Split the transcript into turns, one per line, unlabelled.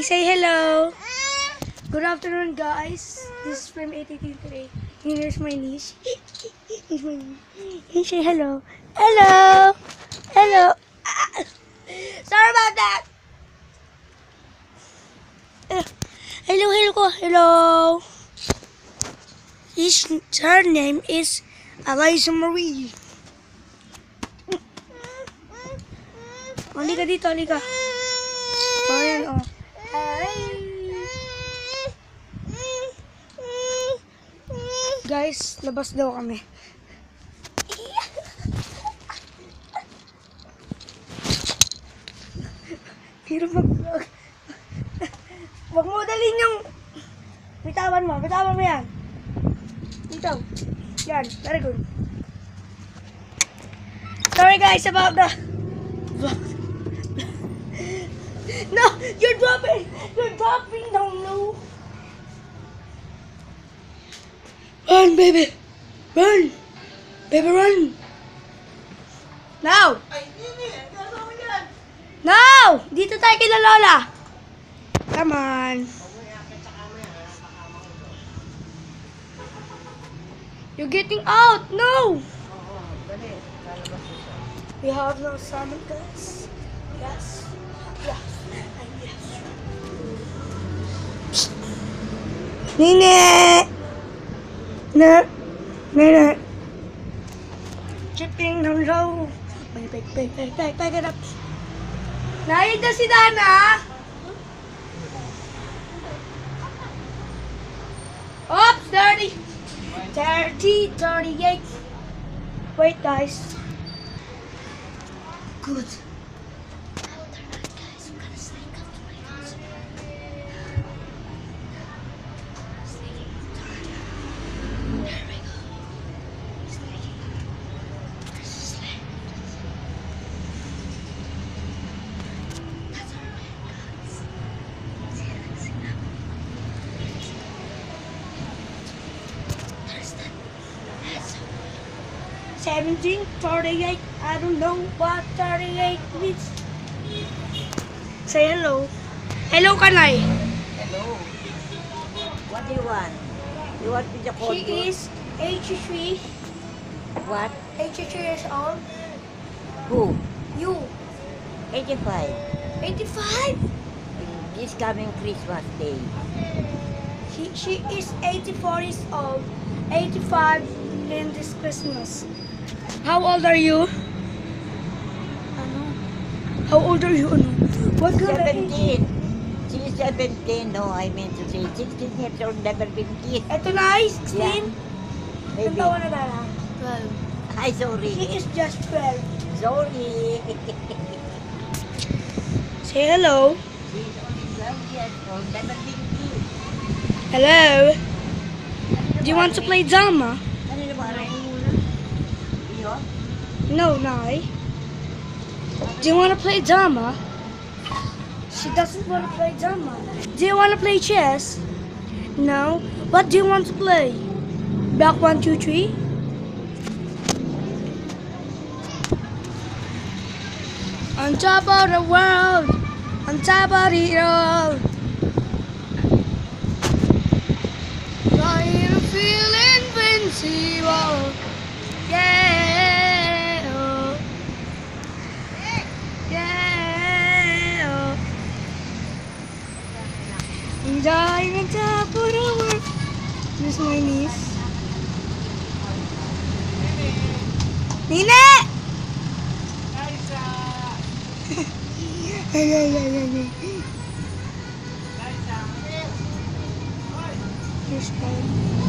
say hello. Good afternoon, guys. This is from 883. Here's my niece. Here's my niece. Hey, say hello. Hello. Hello. Ah. Sorry about that. Hello, hello ko. Hello. Her name is Eliza Marie. Halika dito, halika. Oh, ayan, oh. Hi. Guys, labas daw kami. Hirap mag-vlog. Huwag mo dalhin yung bitawan mo. Bitawan mo yan. Dito. Yan. Very good. Sorry guys about the vlog. No! You're dropping! You're dropping down low. Run, baby! Run! Baby, run! Now! Now! Dito tayo kila Lola. Come on. You're getting out! No! We have no salmon, guys. Yes. Yes. And yes. Nene! No. Nene. Chipping down low. Back it up. Naig na si Dana. Oops, 30. 38. Wait, guys. Good. Guys, I'm gonna sneak up to my house. Sneaking up. There we go. Sneaking up. There's a sled. That's our man, guys. See that? There's that. 17:38. I don't know what 38 means. Say hello. Hello, Kanay.
Hello. What do you want? You want me to call you?
She is 83.
What?
83 years old.
Who?
You.
85.
85.
This coming Christmas Day.
She is 84 years old. 85 in this Christmas. How old are you? How old are you? What kind of age?
17. She is 17. No, I mean to say 16 years old, never been kissed.
Ito na, 16?
Yeah.
Ilang
Maybe.
taon na dala? 12.
Ay, sorry.
She is just 12.
Sorry.
Say hello.
She is only 12 years old, never been kissed.
Hello. Do you want to play drama?
Kanino ba rin? Iyo?
No, Nai. Do you want to play drama? She doesn't want to play drama. Do you want to play chess? No. What do you want to play? Block 1, 2, 3? On top of the world, on top of it all. Trying to feel invincible. Yeah. Oh. Yeah. Oh. Enjoying on top of the world. This is my niece. Nina! Here's mine.